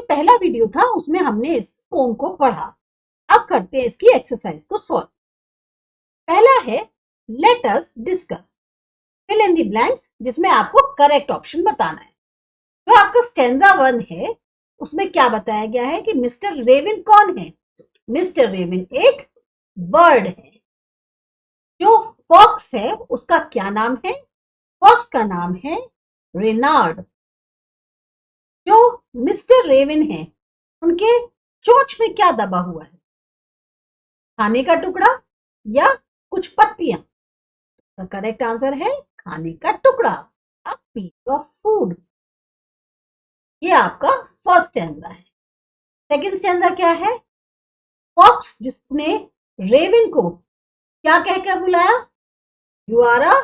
पहला वीडियो था उसमें हमने इस पोम को पढ़ा। अब करते हैं इसकी एक्सरसाइज को सॉल्व। पहला है let us discuss fill in the blanks, जिसमें आपको करेक्ट ऑप्शन बताना है। जो आपका स्टेंजा 1 है उसमें क्या बताया गया है कि मिस्टर रेविन कौन है? मिस्टर रेविन एक बर्ड है। जो फॉक्स है उसका क्या नाम है? फॉक्स का नाम है रेनार्ड। जो मिस्टर रेविन है उनके चोंच में क्या दबा हुआ है? खाने का टुकड़ा या कुछ पत्तियां? तो करेक्ट आंसर है खाने का टुकड़ा, अ पीस ऑफ फूड। ये आपका फर्स्ट स्टैंजा है। सेकंड स्टैंजा क्या है? फॉक्स जिसने रेविन को क्या कहकर बुलाया? You are a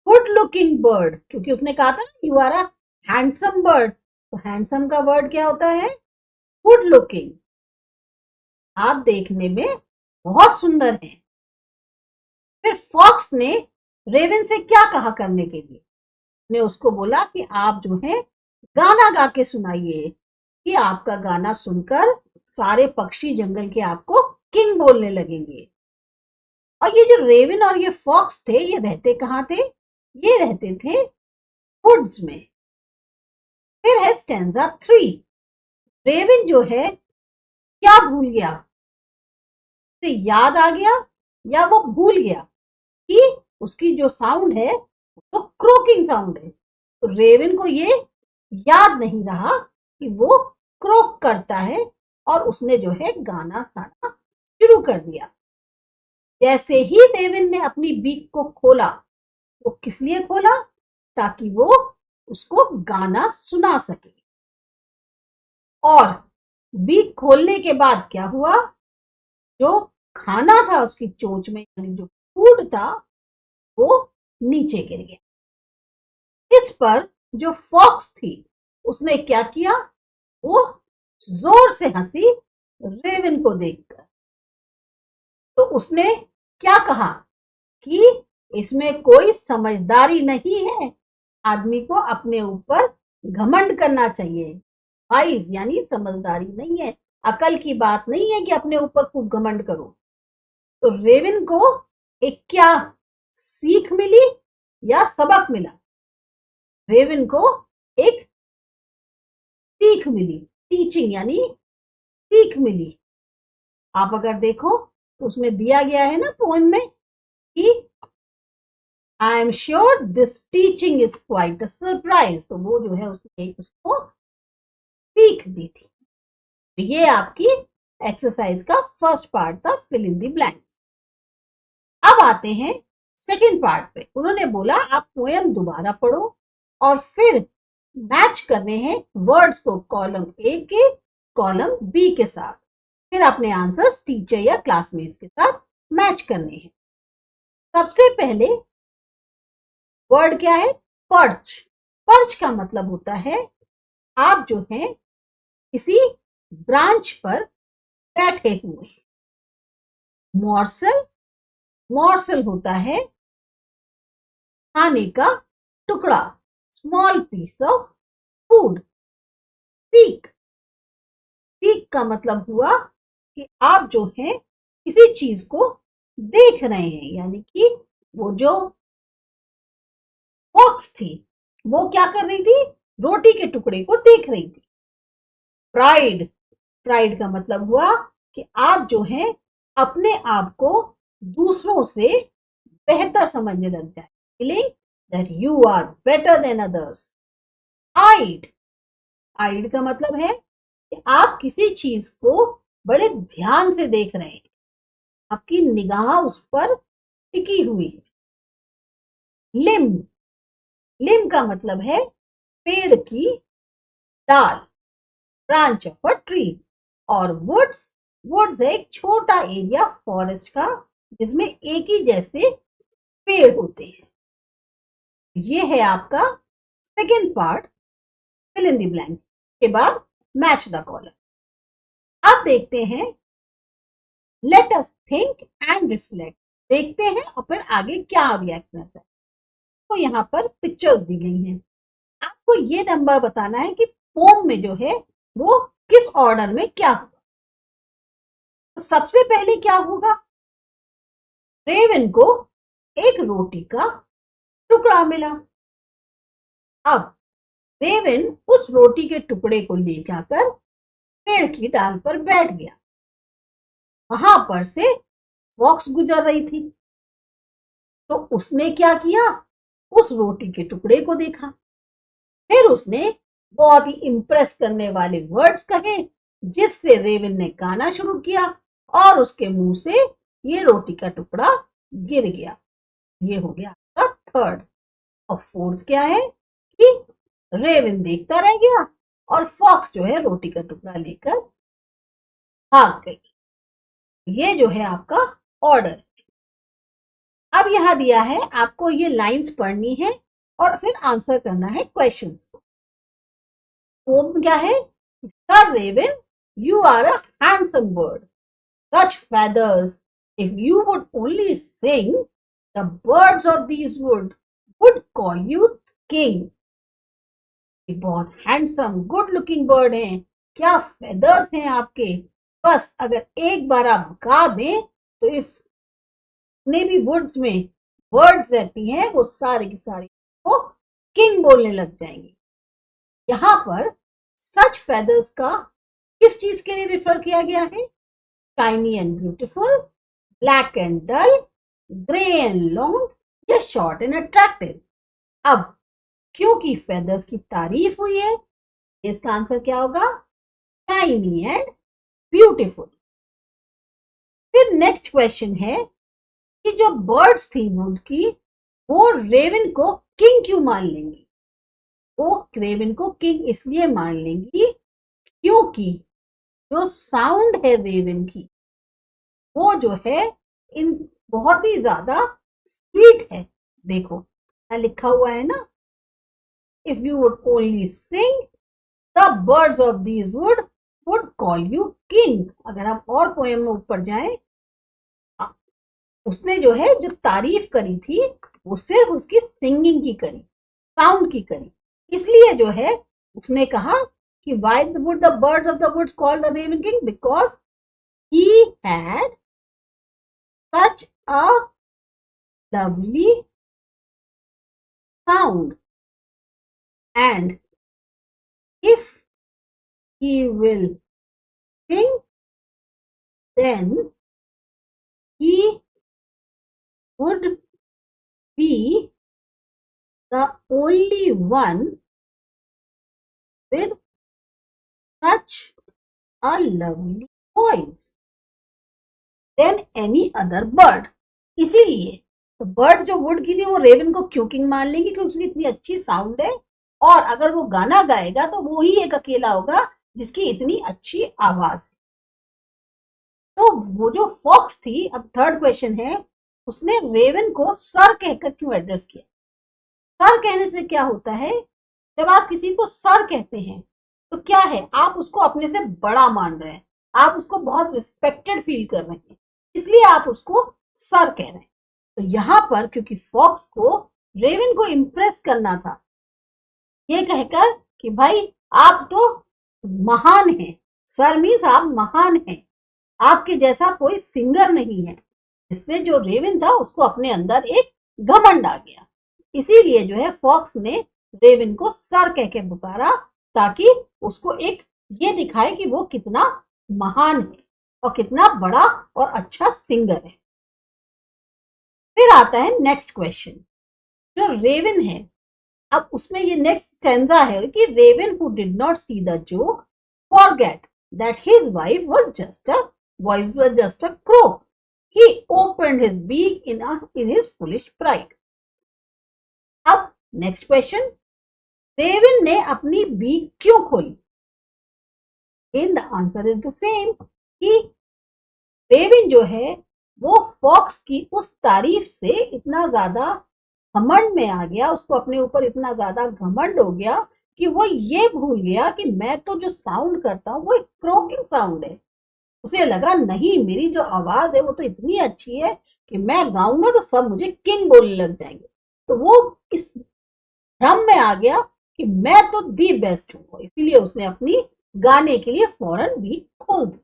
good looking bird, क्योंकि उसने कहा था you are a handsome bird. तो हैंडसम का वर्ड क्या होता है? Good looking. आप देखने में बहुत सुंदर हैं। फिर फॉक्स ने रेविन से क्या कहा करने के लिए? ने उसको बोला कि आप जो है गाना गा के सुनाइए, कि आपका गाना सुनकर सारे पक्षी जंगल के आपको किंग बोलने लगेंगे। और ये जो रेविन और ये फॉक्स थे ये रहते कहाँ थे? ये रहते थे वुड्स में। फिर है स्टैंजा 3। रेविन जो है क्या भूल गया? उसे याद आ गया या वो भूल गया कि उसकी जो साउंड है तो क्रोकिंग साउंड है। तो रेविन को ये याद नहीं रहा कि वो क्रोक करता है और उसने जो है गाना गाना शुरू कर दिया। जैसे ही रेविन ने अपनी बीक को खोला, वो किस लिए खोला? ताकि वो उसको गाना सुना सके। और बीक खोलने के बाद क्या हुआ? जो खाना था उसकी चोंच में, यानी जो फूड था, वो नीचे गिर गया। इस पर जो फॉक्स थी उसने क्या किया? वो जोर से हंसी रेविन को देखकर। तो उसने क्या कहा कि इसमें कोई समझदारी नहीं है, आदमी को अपने ऊपर घमंड करना चाहिए। वाइज यानी समझदारी नहीं है, अकल की बात नहीं है कि अपने ऊपर खूब घमंड करो। तो रेविन को एक क्या सीख मिली या सबक मिला? रेविन को एक सीख मिली, टीचिंग यानी सीख मिली। आप अगर देखो तो उसमें दिया गया है ना पोएम में कि I am sure this teaching is quite a surprise. तो वो जो है उसने उसको सीख दी थी। तो ये आपकी एक्सरसाइज का फर्स्ट पार्ट था, फिल इन द ब्लैंक्स। अब आते हैं सेकंड पार्ट पे। उन्होंने बोला आप पोएम दोबारा पढ़ो और फिर मैच करने हैं वर्ड्स को कॉलम ए के कॉलम बी के साथ। फिर अपने आंसर्स टीचर या क्लासमेट्स के साथ मैच करने हैं। सबसे पहले वर्ड क्या है? पर्च। पर्च का मतलब होता है आप जो है किसी ब्रांच पर बैठे हुए। मॉर्सल, मॉर्सल होता है खाने का टुकड़ा, small piece of food. Seek, seek का मतलब हुआ कि आप जो है किसी चीज को देख रहे हैं, यानी कि वो जो फॉक्स थी वो क्या कर रही थी? रोटी के टुकड़े को देख रही थी। प्राइड, प्राइड का मतलब हुआ कि आप जो है अपने आप को दूसरों से बेहतर समझने लग जाए, feeling that you are better than others. I'd, I'd का मतलब है कि आप किसी चीज को बड़े ध्यान से देख रहे हैं, आपकी निगाह उस पर टिकी हुई है। लिम्ब, लिम्ब का मतलब है पेड़ की डाल, ब्रांच ऑफ अ ट्री। और वुड्स, वुड्स है एक छोटा एरिया फॉरेस्ट का जिसमें एक ही जैसे पेड़ होते हैं। ये है आपका second part, fill in the blanks के बाद मैच द कॉलम। अब देखते हैं let us think and reflect. देखते हैं और फिर आगे क्या रिएक्ट करता है। तो यहाँ पर पिक्चर्स दी गई हैं। आपको ये नंबर बताना है कि पोम में जो है वो किस ऑर्डर में क्या होगा। तो सबसे पहले क्या होगा, रेवन को एक रोटी का टुकड़ा मिला। अब रेवन उस रोटी के टुकड़े को ले जाकर पेड़ की डाल पर बैठ गया। वहां पर से फॉक्स गुजर रही थी, तो उसने क्या किया, उस रोटी के टुकड़े को देखा, फिर उसने बहुत ही इंप्रेस करने वाले वर्ड्स कहे, जिससे रेवन ने गाना शुरू किया और उसके मुंह से ये रोटी का टुकड़ा गिर गया। ये हो गया आपका थर्ड। और फोर्थ क्या है कि रेवन देखता रह गया और फॉक्स जो है रोटी का टुकड़ा लेकर भाग गई। ये जो है आपका ऑर्डर। अब यहां दिया है आपको ये लाइंस पढ़नी है और फिर आंसर करना है क्वेश्चंस को। वो क्या है, sir raven you are a handsome bird, such feathers, if you would only sing, the birds of these would call you king. बहुत हैंडसम गुड लुकिंग बर्ड हैं, क्या फेदर्स हैं आपके, बस अगर एक बार आप गा दें तो इस ने भी वुड्स में वर्ड्स रहती हैं वो सारे की सारी को किंग बोलने लग जाएंगे। यहां पर सच फेदर्स का किस चीज के लिए रेफर किया गया है, shiny and beautiful, black and dull, grey and long या शॉर्ट एंड अट्रैक्टिव। अब क्योंकि फेदर्स की तारीफ हुई है, इसका आंसर क्या होगा, शाइनी एंड ब्यूटीफुल। फिर नेक्स्ट क्वेश्चन है कि जो बर्ड्स थी वुड की, वो रेवन को किंग क्यों मान लेंगी। वो रेवन को किंग इसलिए मान लेंगी क्योंकि जो साउंड है रेवन की वो जो है इन बहुत ही ज्यादा स्वीट है। देखो क्या लिखा हुआ है ना, if you would only sing the birds of these would call you king. अगर आप और पोएम में ऊपर जाएं, उसने जो है जो तारीफ करी थी वो सिर्फ उसकी सिंगिंग की करी, साउंड की करी, इसलिए जो है उसने कहा कि why would the birds of the woods call the raven king, because he had such a lovely sound, and if he will sing then he would be the only one with such a lovely voice than any other bird। इसीलिए तो bird जो would की थी वो Raven को क्यों king मान लेंगे, क्योंकि उसकी इतनी अच्छी साउंड है, और अगर वो गाना गाएगा तो वो ही एक अकेला होगा जिसकी इतनी अच्छी आवाज है। तो वो जो फॉक्स थी, अब थर्ड क्वेश्चन है, उसने रेवन को सर कहकर क्यों एड्रेस किया। सर कहने से क्या होता है, जब आप किसी को सर कहते हैं तो क्या है, आप उसको अपने से बड़ा मान रहे हैं, आप उसको बहुत रिस्पेक्टेड फील कर रहे हैं, इसलिए आप उसको सर कह रहे हैं। तो यहां पर क्योंकि फॉक्स को रेवन को इंप्रेस करना था, ये कहकर कि भाई आप तो महान हैं, सर मीन्स आप महान हैं, आपके जैसा कोई सिंगर नहीं है, इससे जो रेवन था उसको अपने अंदर एक घमंड आ गया। इसीलिए जो है फॉक्स ने रेवन को सर कह के पुकारा, ताकि उसको एक ये दिखाए कि वो कितना महान है और कितना बड़ा और अच्छा सिंगर है। फिर आता है नेक्स्ट क्वेश्चन, जो रेवन है, अब उसमें ये नेक्स्ट स्टैंजा है कि raven who did not see the joke forget that his wife was just a crow, he opened his beak in his foolish pride। अब नेक्स्ट क्वेश्चन, रेवन ने अपनी बीक क्यों खोली। The answer is the same कि raven जो है वो fox की उस तारीफ से इतना ज्यादा घमंड में आ गया, उसको अपने ऊपर इतना ज्यादा घमंड हो गया कि वो ये भूल गया कि मैं तो जो साउंड करता हूँ वो एक क्रोकिंग साउंड है। उसे लगा नहीं, मेरी जो आवाज है वो तो इतनी अच्छी है कि मैं गाऊंगा तो सब मुझे किंग बोलने लग जाएंगे। तो वो इस भ्रम में आ गया कि मैं तो दी बेस्ट हूं, इसीलिए उसने अपनी गाने के लिए फौरन बीट खोल दी।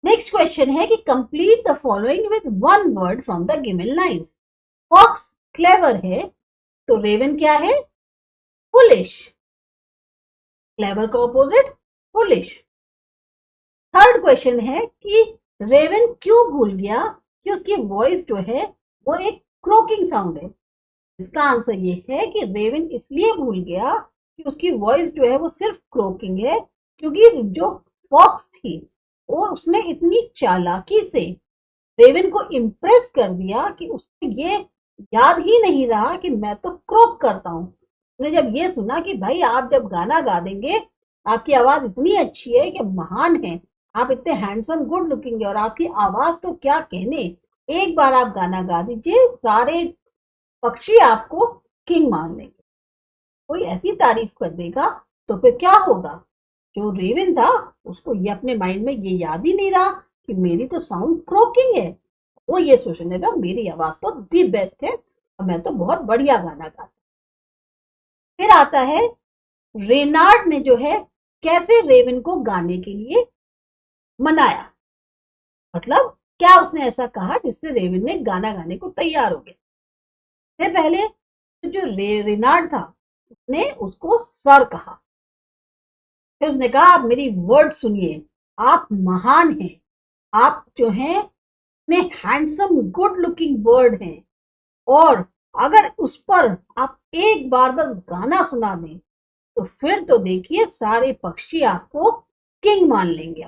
नेक्स्ट क्वेश्चन है कि complete the following with one word from the given lines. Fox clever है, तो रेवन क्या है? फुलिश। क्लेवर का ऑपोजिट फुलिश। थर्ड क्वेश्चन है कि रेवन क्यों भूल गया कि उसकी वॉइस जो है वो एक क्रोकिंग साउंड है। इसका आंसर ये है कि रेवन इसलिए भूल गया कि उसकी वॉइस जो है वो सिर्फ क्रोकिंग है, क्योंकि जो फॉक्स थी वो उसने इतनी चालाकी से रेवन को इम्प्रेस कर दिया कि उसको ये याद ही नहीं रहा कि मैं तो क्रोक करता हूँ। उसने जब ये सुना कि भाई आप जब गाना गा देंगे, आपकी आवाज इतनी अच्छी है कि महान है, आप इतने हैंडसम गुड लुकिंग है और आपकी आवाज तो क्या कहने, एक बार आप गाना गा दीजिए, सारे पक्षी आपको किंग मान लेंगे। कोई ऐसी तारीफ कर देगा तो फिर क्या होगा? जो रेवन था उसको ये अपने माइंड में ये याद ही नहीं रहा कि मेरी तो साउंड क्रोकिंग है, वो ये सोचने लगा मेरी आवाज तो दी बेस्ट है और मैं तो बहुत बढ़िया गाना गाता। फिर आता है रेनार्ड ने जो है कैसे रेवन को गाने के लिए मनाया, मतलब क्या उसने ऐसा कहा जिससे रेवन ने गाना गाने को तैयार हो गया। सबसे पहले तो जो रेनार्ड था उसने उसको सर कहा। फिर उसने कहा आप मेरी वर्ड सुनिए, आप महान हैं, आप जो हैं इतने हैंडसम गुड लुकिंग बर्ड हैं, और अगर उस पर आप एक बार बस गाना सुना दें तो फिर तो देखिए सारे पक्षी आपको किंग मान लेंगे,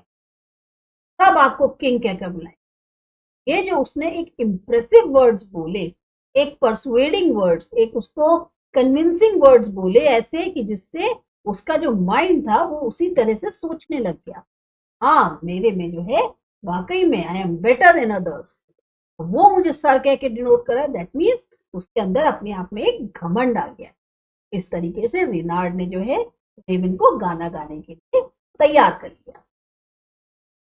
सब आपको किंग कहकर बुलाएंगे। ये जो उसने एक इंप्रेसिव वर्ड्स बोले, एक परसुएडिंग वर्ड्स, एक उसको कन्विंसिंग वर्ड्स बोले ऐसे कि जिससे उसका जो माइंड था वो उसी तरह से सोचने लग गया, हाँ मेरे में जो है वाकई में I am better than others, वो मुझे सर कह के डिनोट करा। दैट मीन्स उसके अंदर अपने आप में एक घमंड आ गया। इस तरीके से रेनार्ड ने जो है रेवन को गाना गाने के लिए तैयार कर लिया।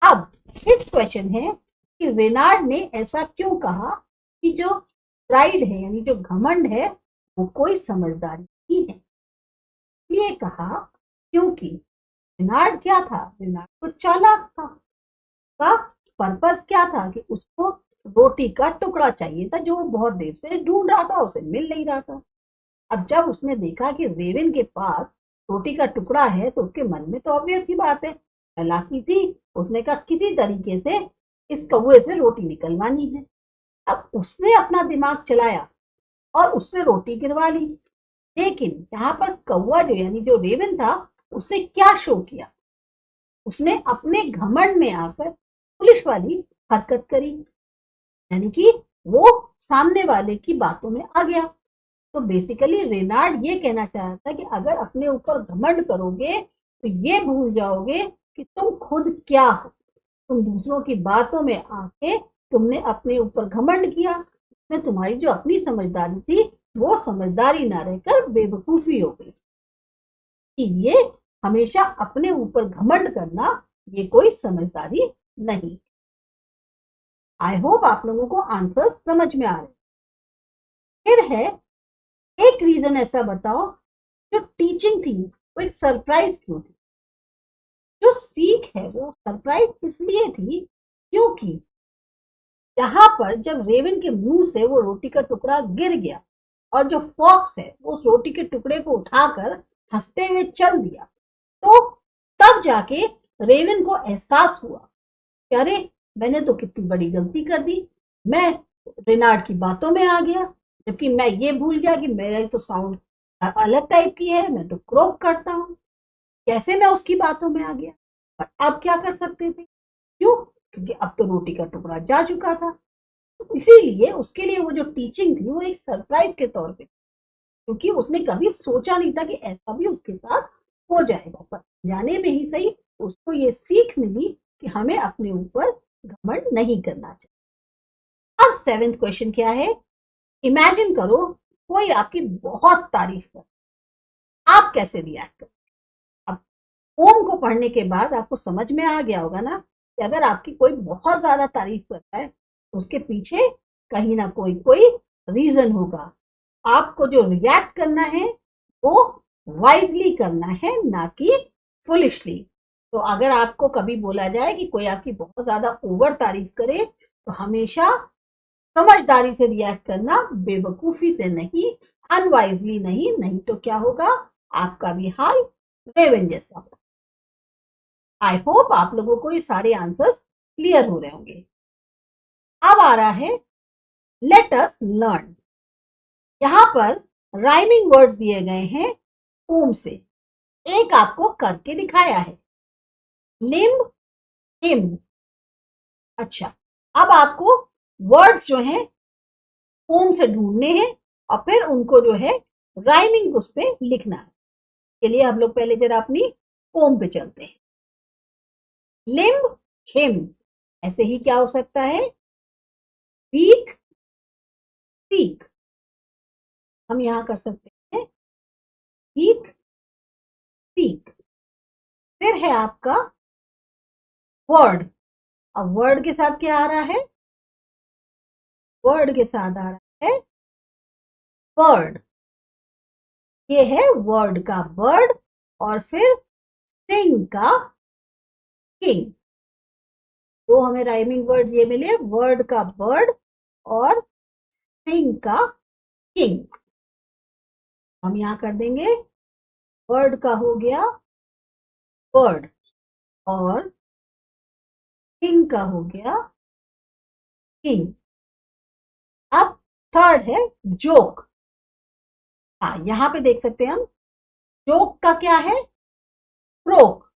अब फिफ्थ क्वेश्चन है कि रेनार्ड ने ऐसा क्यों कहा कि जो प्राइड है यानी जो घमंड है वो कोई समझदारी ही है। ये कहा क्योंकि रेनार्ड क्या था? रेनार्ड तो चालाक था। का पर्पस क्या था कि उसको रोटी का टुकड़ा चाहिए था जो वो बहुत देर से ढूंढ रहा था, उसे मिल नहीं रहा था। अब जब उसने देखा कि रेवन के पास रोटी का टुकड़ा है तो उसके मन में तो ऑब्वियस ही बात है चालाकी थी, उसने कहा किसी तरीके से इस कौवे से रोटी निकलवानी है। अब उसने अपना दिमाग चलाया और उससे रोटी गिरवा ली, लेकिन यहाँ पर कौवा जो यानी जो रेवन था उसने क्या शो किया? उसने अपने घमंड में आकर पुलिस वाली हरकत करी, यानी कि वो सामने वाले की बातों में आ गया। तो बेसिकली रेनार्ड ये कहना चाह रहा था कि अगर अपने ऊपर घमंड करोगे तो ये भूल जाओगे कि तुम खुद क्या हो, तुम दूसरों की बातों में आके तुमने अपने ऊपर घमंड किया, उसमें तुम्हारी जो अपनी समझदारी थी वो समझदारी ना रहकर बेवकूफी हो गई। ये हमेशा अपने ऊपर घमंड करना ये कोई समझदारी नहीं। आई होप आप लोगों को आंसर समझ में आ रहे। फिर है एक रीजन ऐसा बताओ जो टीचिंग थी वो एक सरप्राइज क्यों थी? जो सीख है वो सरप्राइज इसलिए थी क्योंकि यहाँ पर जब रेवन के मुंह से वो रोटी का टुकड़ा गिर गया और जो फॉक्स है वो उस रोटी के टुकड़े को उठाकर हंसते हुए चल दिया, तो तब जाके रेवन को एहसास हुआ कि अरे मैंने तो कितनी बड़ी गलती कर दी, मैं रेनार्ड की बातों में आ गया, जबकि मैं ये भूल गया कि मेरा तो साउंड अलग टाइप की है, मैं तो क्रोक करता हूँ, कैसे मैं उसकी बातों में आ गया। पर अब क्या कर सकते थे? क्यों? क्योंकि अब तो रोटी का टुकड़ा जा चुका था। तो इसीलिए उसके लिए वो जो टीचिंग थी वो एक सरप्राइज के तौर पे, क्योंकि उसने कभी सोचा नहीं था कि ऐसा भी उसके साथ हो जाएगा, पर जाने में ही सही उसको ये सीख मिली कि हमें अपने ऊपर घमंड नहीं करना चाहिए। अब सेवेंथ क्वेश्चन क्या है? इमेजिन करो कोई आपकी बहुत तारीफ करे, आप कैसे रिएक्ट करो? अब ओम को पढ़ने के बाद आपको समझ में आ गया होगा ना कि अगर आपकी कोई बहुत ज्यादा तारीफ करता है तो उसके पीछे कहीं ना कोई रीजन होगा। आपको जो रिएक्ट करना है वो वाइजली करना है, ना कि फुलिशली। तो अगर आपको कभी बोला जाए कि कोई आपकी बहुत ज्यादा ओवर तारीफ करे, तो हमेशा समझदारी से रिएक्ट करना, बेवकूफी से नहीं, अनवाइजली नहीं, नहीं तो क्या होगा, आपका भी हाल रेवन जैसा होगा। आई होप आप लोगों को ये सारे आंसर्स क्लियर हो रहे होंगे। अब आ रहा है लेट अस लर्न। यहां पर राइमिंग वर्ड्स दिए गए हैं पोम से। एक आपको करके दिखाया है, लिम्ब, हिम। अच्छा, अब आपको वर्ड्स जो हैं पोम से ढूंढने हैं और फिर उनको जो है राइमिंग उस पे लिखना है। के लिए हम लोग पहले जरा अपनी पोम पे चलते हैं। लिम्ब, हिम, ऐसे ही क्या हो सकता है, वीक, सीक। हम यहां कर सकते हैं वीक, सीक। फिर है आपका वर्ड। अब वर्ड के साथ क्या आ रहा है, वर्ड के साथ आ रहा है बर्ड। ये है वर्ड का बर्ड, और फिर सिंग का किंग। तो हमें राइमिंग वर्ड ये मिले, वर्ड का बर्ड और सिंग का किंग। हम यहां कर देंगे, वर्ड का हो गया बर्ड और किंग का हो गया किंग। अब थर्ड है जोक। हाँ, यहां पे देख सकते हैं हम, जोक का क्या है, क्रोक।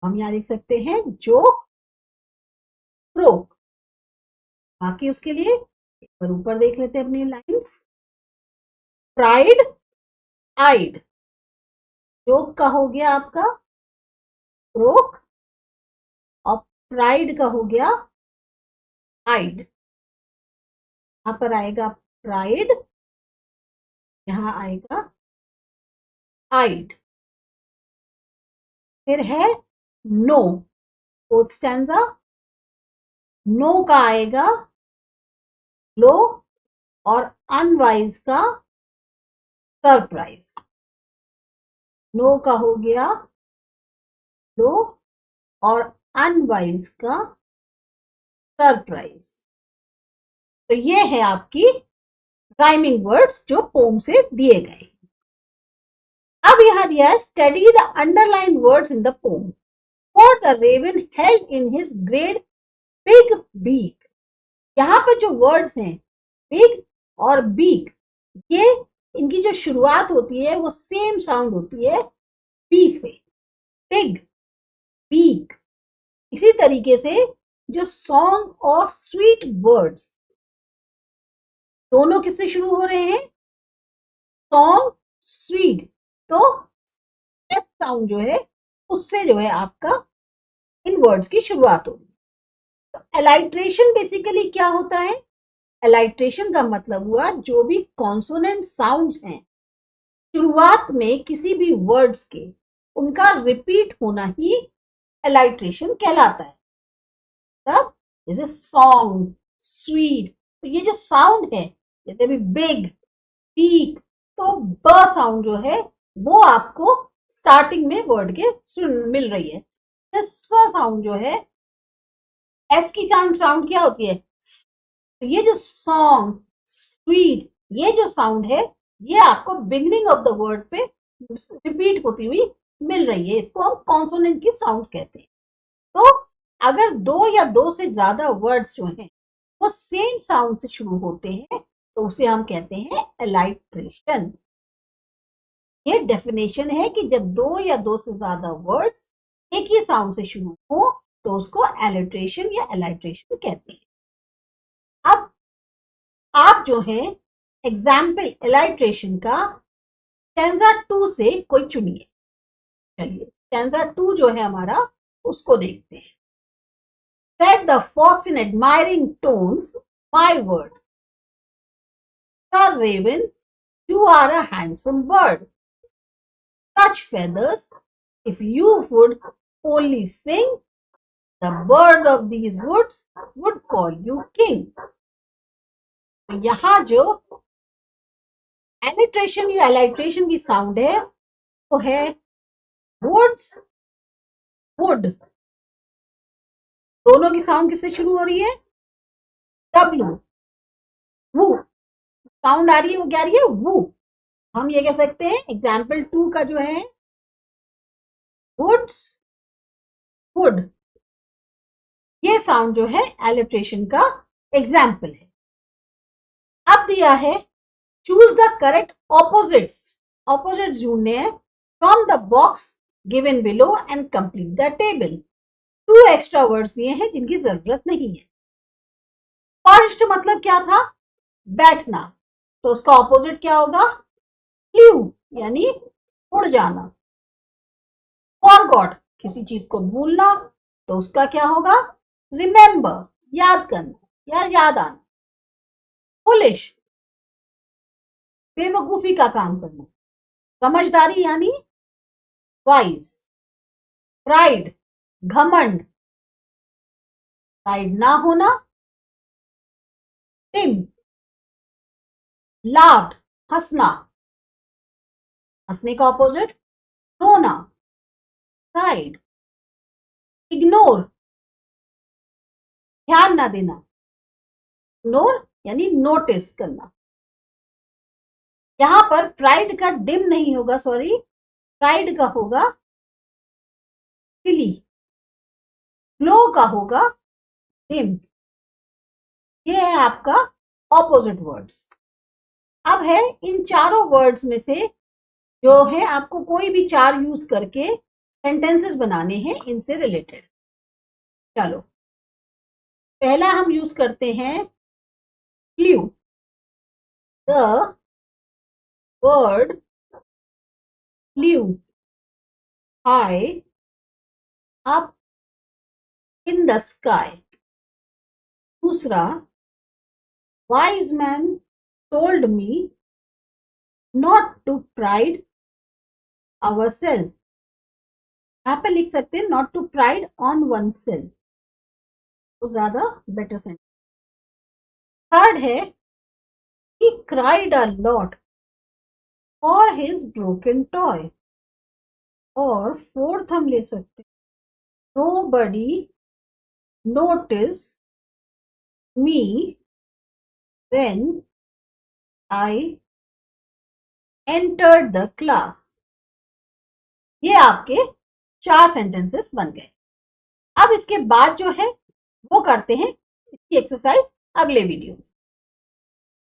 हम यहां देख सकते हैं जोक, क्रोक। बाकी उसके लिए एक बार ऊपर देख लेते हैं अपनी लाइंस। प्राइड, आइड। जोक का हो गया आपका क्रोक और प्राइड का हो गया आइड। यहां पर आएगा प्राइड, यहां आएगा आइड। फिर है नो, फोर्थ स्टैंजा। नो का आएगा लो और अनवाइज का सरप्राइज। नो का हो गया लो और अनवाइज का सरप्राइज। तो ये है आपकी राइमिंग वर्ड्स जो पोम से दिए गए। अब यहां दिया है study the underline words in the poem, for the raven held in his great big beak. यहां पर जो वर्ड्स हैं बिग और बीक, ये इनकी जो शुरुआत होती है वो सेम साउंड होती है बी से, बिग, बीक। इसी तरीके से जो सॉन्ग ऑफ स्वीट बर्ड्स, दोनों किससे शुरू हो रहे हैं, सॉन्ग, स्वीट। तो एफ साउंड जो है उससे जो है आपका इन वर्ड्स की शुरुआत होगी। तो एलाइट्रेशन बेसिकली क्या होता है, एलाइट्रेशन का मतलब हुआ जो भी कॉन्सोनेंट साउंड्स हैं शुरुआत में किसी भी वर्ड्स के, उनका रिपीट होना ही एलाइट्रेशन कहलाता है। तब जैसे सॉन्ग, स्वीट, तो ये जो साउंड है, जैसे भी बिग, पीक, तो ब साउंड जो है वो आपको स्टार्टिंग में वर्ड के सुन मिल रही है। स साउंड जो है, एस की साउंड क्या होती है, तो ये जो सॉन्ग, स्वीट, ये जो साउंड है ये आपको बिगनिंग ऑफ द वर्ड पे रिपीट होती हुई मिल रही है। इसको हम कॉन्सोनेंट की साउंड कहते हैं। तो अगर दो या दो से ज्यादा वर्ड्स जो हैं वो सेम साउंड से शुरू होते हैं तो उसे हम कहते हैं एलाइट्रेशन। ये डेफिनेशन है कि जब दो या दो से ज्यादा वर्ड्स एक ही साउंड से शुरू हो तो उसको एलिट्रेशन या एलाइट्रेशन कहते हैं। अब आप जो है एग्जाम्पल एलाइट्रेशन का स्टैंजा 2 से कोई चुनिए। चलिए स्टैंजा 2 जो है हमारा उसको देखते हैं। Said the fox in admiring tones, my word. Sir Raven, you are a handsome bird. Such feathers, if you would only sing, the bird of these woods would call you king. तो यहां जो alliteration या एलाइट्रेशन की sound है वो है woods, would. दोनों की साउंड किससे शुरू हो रही है? डब्ल्यू, वू। साउंड आ रही है वो क्या आ रही है? वू। हम ये कह सकते हैं एग्जाम्पल 2 का जो है वुड्स, वुड, ये साउंड जो है एलिट्रेशन का एग्जाम्पल है। अब दिया है choose the correct opposites. Opposite ढूंढने हैं from the box given below and complete the table. 2 extra words दिए हैं जिनकी जरूरत नहीं है। फर्स्ट मतलब क्या था? बैठना, तो उसका ऑपोजिट क्या होगा? फ्लू, यानी उड़ जाना। फॉरगॉट, किसी चीज को भूलना, तो उसका क्या होगा? रिमेंबर, याद करना या याद आना। फुलिश, बेवकूफी का काम करना। समझदारी यानी वाइज। प्राइड, घमंड, प्राइड ना होना। टिम, लाफ्ड, हंसना, हंसने का ऑपोजिट रोना। प्राइड। इग्नोर, ध्यान ना देना। इग्नोर यानी नोटिस करना। यहां पर प्राइड का डिम नहीं होगा, सॉरी, प्राइड का होगा सिली। ग्लो का होगा डिम। ये है आपका ऑपोजिट वर्ड्स। अब है इन चारों वर्ड्स में से जो है आपको कोई भी 4 यूज करके सेंटेंसेस बनाने हैं इनसे रिलेटेड। चलो, पहला हम यूज करते हैं flew. The bird flew high up in the sky. दूसरा, wise man told me not to pride our self. यहाँ पे लिख सकते हैं not to pride on one self, तो ज्यादा बेटर सेंटेंस। थर्ड है he cried a lot for his broken toy। और फोर्थ हम ले सकते हैं nobody noticed me when I entered the class। ये आपके 4 सेंटेंसेस बन गए। अब इसके बाद जो है वो करते हैं इसकी एक्सरसाइज अगले वीडियो में।